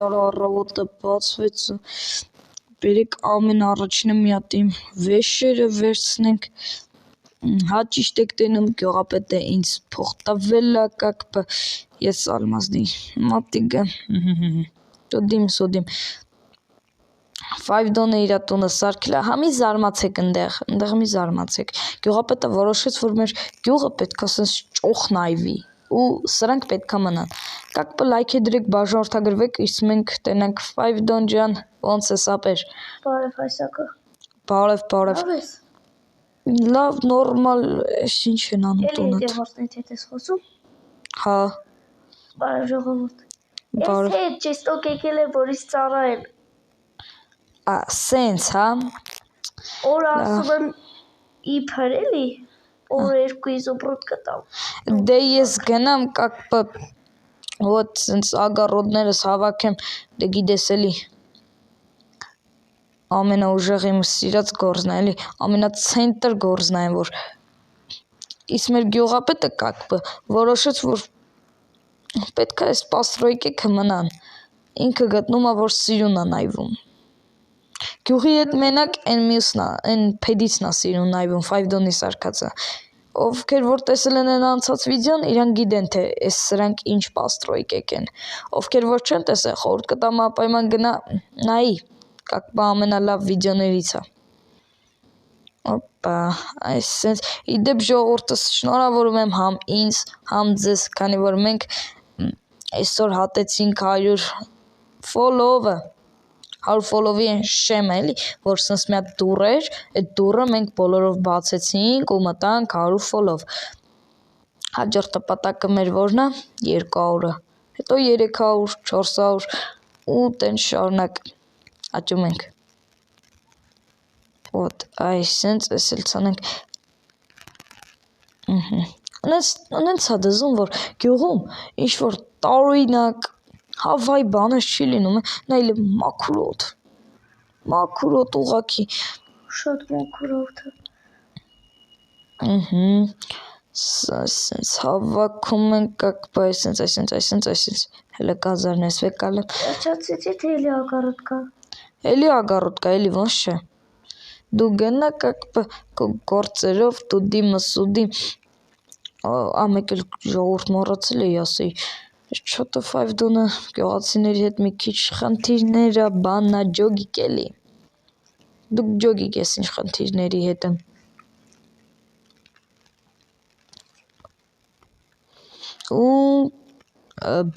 Առավոտը բացվեց, բերեք ամեն առաջինը մի հատ իմ վեշերը վերցնենք, հա ճիշտ եք տենում, գյուղապետը ինձ փող տվել ա, ես ալմազնի մատիկը, տուդիմ, $5 իրա տունը սարքել ա, հա մի զարմացեք ընդեղ մի զարմացեք, գյուղապետը որոշեց, որ մեր գյուղը պետք է սենց ճոխ նայվի, ու սրանք պետք է մնան, լայքի դրեք, բաժանորդագրվեք, իսկ մենք տենանք $5 ջան, ոնց ես ապեր։ Բարև Հայսակը։ Բարև։ Լավ, նորմալ, ես ինչ են անում տունդ։ Էլի դեպորտնետ հետ ես խոսում։ Հա։ Բարև ժողովուրդ։ Բարև։ Ես հետ ճեստոք եկել է, որից ծառայել։ Սենց, հա։ Օր ասում եմ իբր էլի, օր 2 իզոպրոտ կտամ։ Դե ես գնամ, вот սենց ագարոտներս հավաքեմ, դե գիտես էլի, ամենաուժեղ իմ սիրած գործն է, էլի, ամենացենտր գործն է, որ իսկ մեր գյուղապետը որոշեց, որ պետք է այս պաստրոյկեքը մնան, ինքը գտնում է, որ սիրուն է նայվում, գյուղի հետ մենակ են փեդիցն է սիրուն նայվում, $5 սարկածը, ովքեր որ տեսել են անցած վիդեոն, իրանք գիտեն, թե սրանք ինչ պաստրոյկեկ են, ովքեր որ չեն տեսել, խորհուրդ կտամ անպայման գնա նայի, ամենալավ վիդեոներից է, այս սենց, իդեպ ժողովուրդս շնորհավորում եմ համ ինձ, համ ձեզ, քանի որ մենք այսօր հատեցինք 100 ֆոլովը, 100 ֆոլովի են շեմը էլի, որ սենց մի հատ դուռ էր, այդ դուռը մենք բոլորով բացեցինք ու մտանք 100 ֆոլով, հաջորդ նպատակը մեր որն է, 200-ը, հետո 300, 400 ու տենց շարունակ աճում ենք, ոտ, այս սենց, ես էլ ցանենք, ունենց է դզում, որ գյուղում ինչ-որ տարօրինակ, հավայ բաներ չի լինում, նայել եմ մաքուր օդ ուղղակի, Շատ մաքուր օդը։ Սենց հավաքում ենք, այսենց, հելը կազարն ես վեկալ եմ, Վերջացեցի, թե էլի ագարոտ կա։ էլի ագարոտ կա, էլի ոնց չէ, դու գնա գործերով, տուդի, մեկ էլ ժողովուրդ մոռացել էի ասեի, չոտը $5 գյուղացիների հետ մի քիչ խնդիրներ ա, բան ա, ջոգիկ էլի, դուք ջոգիկ ես ինչ խնդիրների հետ եմ, ու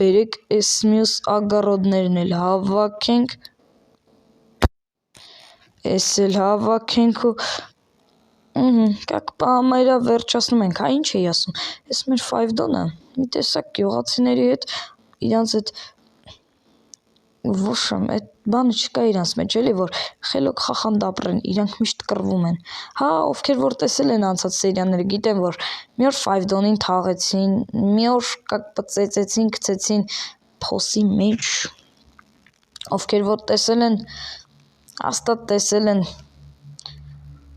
բերեք էս մյուս ագարոտներն էլ հավաքենք, էս էլ հավաքենք ու համարյա վերջացնում ենք, հա ինչ էի ասում, էս մեր $5-ը, մի տեսակ գյուղացիների հետ, իրանց հետ, ոշեմ, այդ բանը չկա իրանց մեջ էլի, որ խելոք խախանդ ապրեն, իրանք միշտ կռվում են, հա ովքեր որ տեսել են անցած սերիաները գիտեն, որ մի օր $5-ին թաղեցին, մի օր ծեծեցին, գցեցին փոսի մեջ, ովքեր որ տեսել են, հաստատ տեսել են,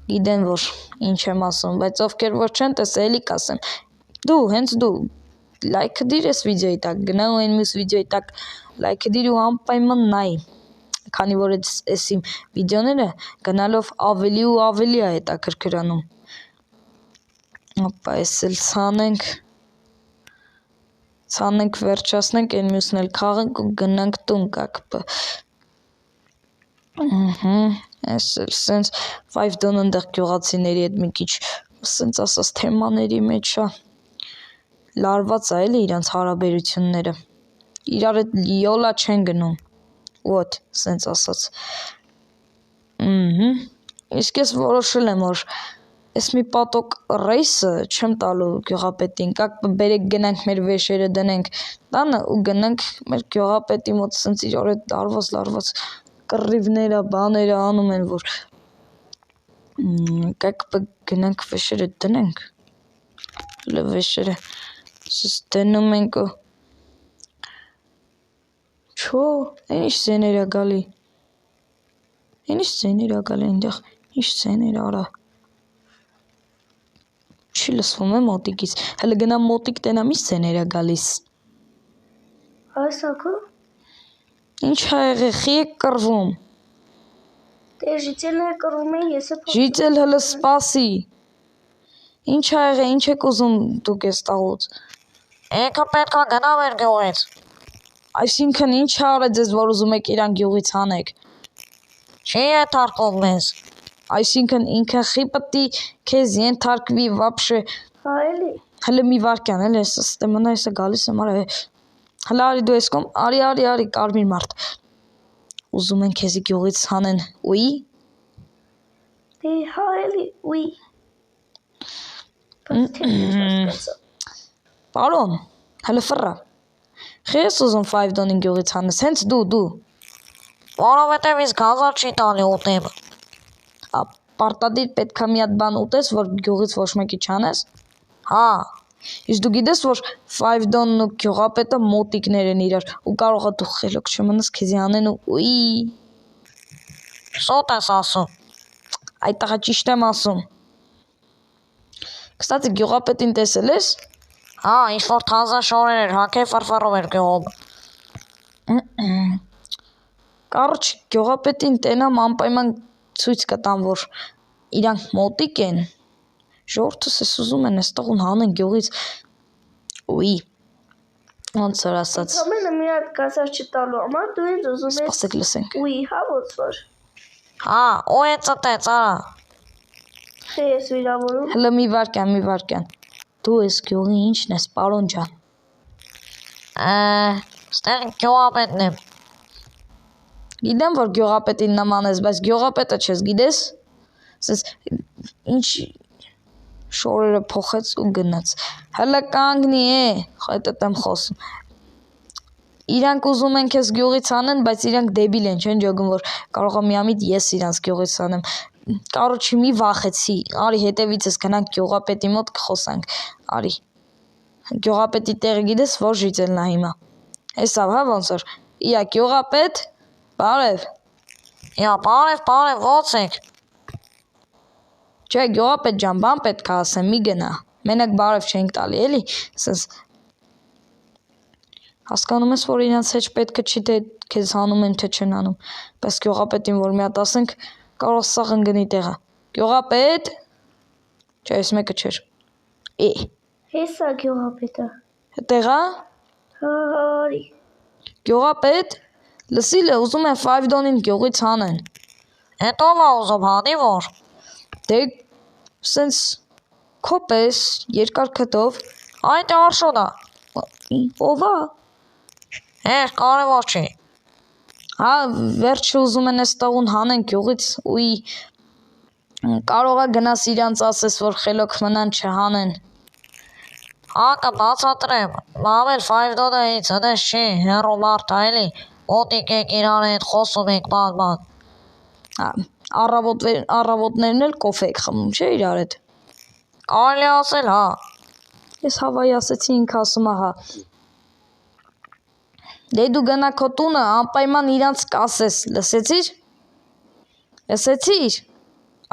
գիտեն, որ ինչ եմ ասում, բայց ովքեր որ չեն տեսել, էլի կասեմ, հենց դու, լայքը դիր ես վիդեոյի տակ, գնա ու այն մյուս վիդեոյի տակ լայքը դիր ու անպայման նայ, քանի որ այս իմ վիդեոները գնալով ավելի ու ավելի է հետաքրքրանում, այս էլ ցանենք վերջացնենք, այն մյուսն էլ քաղենք ու գնանք տուն այս էլ սենց $5 ընդեղ գյուղացիների հետ մի քիչ սենց ասած թեմաների մեջ է, լարված է էլի իրանց հարաբերությունները, իրար հետ յոլա չեն գնում, ոտ, սենց ասած, իսկ ես որոշել եմ, որ ես մի պատոկ ռեյսը չեմ տալու գյուղապետին, բերեք գնանք մեր վեշերը դնենք տանը ու գնանք մեր գյուղապետի մոտ սենց իրար հետ լարված կռիվները, բաները անում են, որ գնանք վեշերը դնենք, վեշերը սենց դնում ենք ու Չո, այն ինչ ձեներ ա գալի, այնտեղ, ինչ ձեներ արա, չի լսվում է մոտիկից, հələ գնամ մոտիկ տենամ ինչ ձեներ ա գալիս, Հայսակը, Ինչ ա եղել, խի եք կռվում։ Դե ժիծելները կռվում են, ես է Ժիծել հələ սպասի։ Ինչ ա եղել, ինչ եք ուզում դուք այս տաղուց։ Ինքը պետք է գնա մեր գյուղից։ Այսինքն ինչ ա արել ձեզ, որ ուզում եք իրան գյուղից հանեք։ Չի ենթարկում մեզ։ Այսինքն ինքը խի պետք է քեզ ենթարկվի вообще։ Հա էլի։ Հələ մի վարքյան, էլի էս ստեմոնա էսը գալիս եմ, արա։ Հələ արի դու ես կողմ, արի, կարմիր մարդ։ Ուզում են քեզի գյուղից հանեն, ուի։ Դե հա էլի, ուի։ Բայց թե հասկացա։ Պարոն, հələ ֆռա։ Խի ես ուզում 5 դոնին գյուղից հանես, հենց դու։ Որովհետև իսկ 1000 չի տալի ուտեմ։ Պարտադիր պետքա մի հատ բան ուտես, որ գյուղից ոչ մեկի չանես։ Հա, Իսկ դու գիտես, որ 5 դոնն ու գյուղապետը մոտիկներ են իրար, ու կարող է դու խելոք չմնաս քեզի անեն ուի։ սոտ ես ասում։ Այդ տղա ճիշտ եմ ասում։ Կստացի գյուղապետին տեսել ես։ Հա, ինչ-որ թազա շորեր էր, հակե ֆրֆռում էր գյուղում։ Կարճ գյուղապետին տենամ անպայման ցույց կտամ, որ իրանք մոտիկ են։ Ժողովուրդս էս ուզում են այս տղուն հանեն գյուղից։ Ուի։ Ոնց որ ասած։ Ամենը մի հատ գազար չտալու համար դու ինձ ուզում ես Սպասեք լսենք։ ուի, հա ոնց որ։ Հա, ու է ծտեց, արա։ Թե ես վիրավորում։ Հələ մի վարքյան։ Դու ես գյուղի ինչն ես, պարոն ջան։ Ստեղ գյուղապետն եմ։ Գիտեմ, որ գյուղապետին նման ես, բայց գյուղապետը չես, գիտես։ Սենց ինչ շորերը փոխեց ու գնաց։ Հələ կանգնի է, հետդ եմ խոսում։ Իրանք ուզում են քեզ գյուղից հանեն, բայց իրանք դեբիլ են, չեն ջոգում, որ կարող է միամիտ ես իրանց գյուղից հանեմ։ Կարոջի մի վախեցի, արի հետևիցս գնանք գյուղապետի մոտ կխոսանք, արի։ Գյուղապետի տեղը գիտես, որ ժիծելն է հիմա։ Հեսավ, հա ոնց որ։ Իա գյուղապետ, բարև։ Յա, բարև, ո՞նց եք։ Չէ, գյուղապետ ջան, բան պետք է ասեմ, մի գնա։ Մենակ բարև չենք տալի, էլի։ Սենց հասկանում ես, որ իրանց հետ պետք չի թե քեզ հանում են, թե չեն հանում։ Բայց գյուղապետին որ մի հատ ասենք, կարող սաղ ընկնի տեղը։ Գյուղապետ։ Չէ, այս մեկը չէր։ Հեսա գյուղապետը։ Տեղա։ Հա, արի։ Գյուղապետ, լսիլը ուզում են 5 դոնին գյուղից հանեն։ Հետո ո՞վ է ուզում հանի որ։ Դե սենց քոպես երկար քթով, Այդ արշուն է։ ով է։ Կարևոր չի։ Հա, վերջը ուզում են այս տաղուն հանեն գյուղից, ուի կարող է գնաս իրանց ասես, որ խելոք մնան չհանեն։ Հա, կբացատրեմ։ Մամել 5 դոնը ինձ հնես չի, հեռու մարդ է էլի։ Մոտիկ եք իրար հետ խոսում եք բան։ Հա, առավոտներն էլ կոֆե եք խմում, չէ՞ իրար հետ։ Կարելի ասել, հա։ Ես հավայի ասեցի, ինքը ասում է հա։ Դե դու գնա քո տունը, անպայման իրանց կասես, լսեցի՞ր։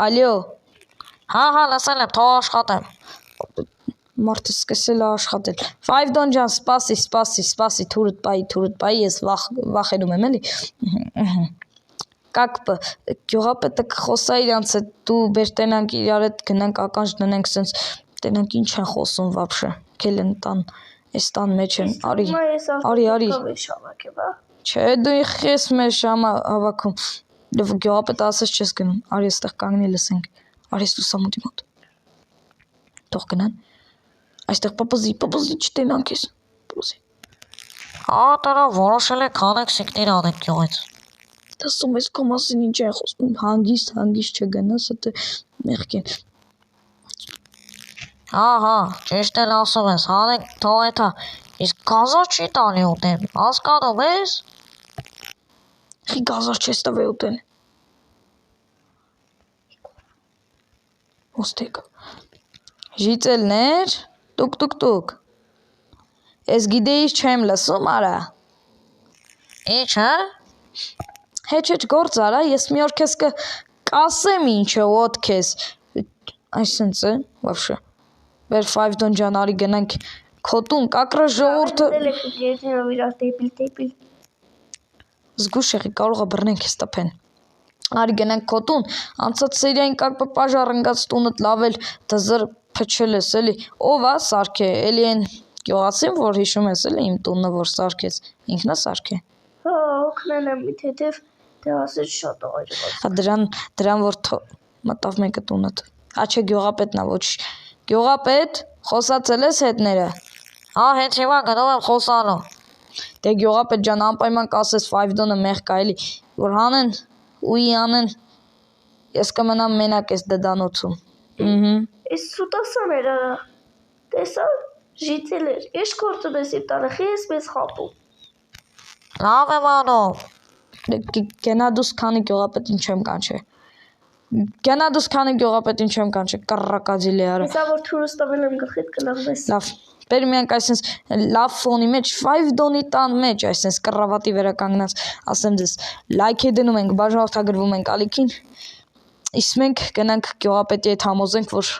Ալյո։ Հա, լսել եմ, թող աշխատեմ։ Մարդը սկսել է աշխատել։ 5 դոն ջան, սպասի, թուրդ պայի, ես վախենում եմ, էլի։ Կակպը, գյուղապետը կխոսա իրանց հետ, դու բեր տենանք իրար հետ գնանք ականջ դնենք, սենց տենանք ինչ են խոսում վաբշե, կել են տան, այս տան մեջ են, արի։ Չէ, դու ես մեր շամա հավաքում, գյուղապետը ասես չես գնում, արի եստեղ կանգնի լսենք, արի ես լուսամուտի մոտ, թող գնան, այստեղ պապզի չտենանք ես, պապզի։ Հա, տրա որոշել եք հանեք սիկնիր անեք գյուղից։ Դասում ես քո մասին ինչ են խոսում, հանգիստ չգնաս, հետո մեղք են։ Հա, ճիշտ էլ ասում ես, հանեք թող էթա, իսկ գազար չի տալի ուտեմ, հասկանում ես։ Խի գազար չես տվե ուտել։ Ոստեկ։ Ժիծելներ, տուկ։ Ես գիտեիս չեմ լսում, արա։ Ինչ, հա։ Հեչ գործ արա, ես մի օր քեզ կասեմ ինչը ոտ քեզ։ Այսինց է, вообще։ Վեր 5 դոն ջան, արի գնանք քո տուն, կակրա ժողովուրդը։ Զգուշ եղի, կարող է բռնեն քեզ տփեն։ Արի գնանք քո տուն, անցած սերիային կարգ պաժար ընկած տունդ լավել դզր փչել ես էլի։ Ով է սարքե, էլի այն գյուղացին, որ հիշում ես էլի իմ տունը որ սարքեց, ինքն է սարքե։ Հա, օգնել եմ մի թեթև դե ասեց շատ այրված։ Հա դրան որ մտավ մեկը տունդ։ Ա չէ գյուղապետն է, ոչ գյուղապետ, խոսացել ես հետները։ Հա, հենց հիմա գնում եմ խոսալու։ Դե գյուղապետ ջան, անպայման կասես 5 դոնը մեղք կա էլի, որ հանեն ուի անեն։ Ես կմնամ մենակ ես դդանոցում։ Այս սուտասաները տեսա ժիծել էր։ Ես գործում ես իմ տանը, ես մեզ խապում։ Լավ եմ անում։ Գնա դուս քանի գյուղապետին չեմ կանչե։ Գնա դուս քանի գյուղապետին չեմ կանչե, կռակածիլի արա։ Հեսա որ թուրս տվել եմ գլխիդ կլաղվես։ Լավ, բեր միանք այսպես լավ ֆոնի մեջ 5 դոնի տան մեջ այսպես կռավատի վրա կանգնած, ասեմ ձեզ, լայք է դնում ենք, բաժանորդագրվում ենք ալիքին։ Իսկ մենք գնանք գյուղապետի հետ համոզենք, որ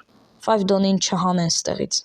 5 դոնին չհանեն ստեղից։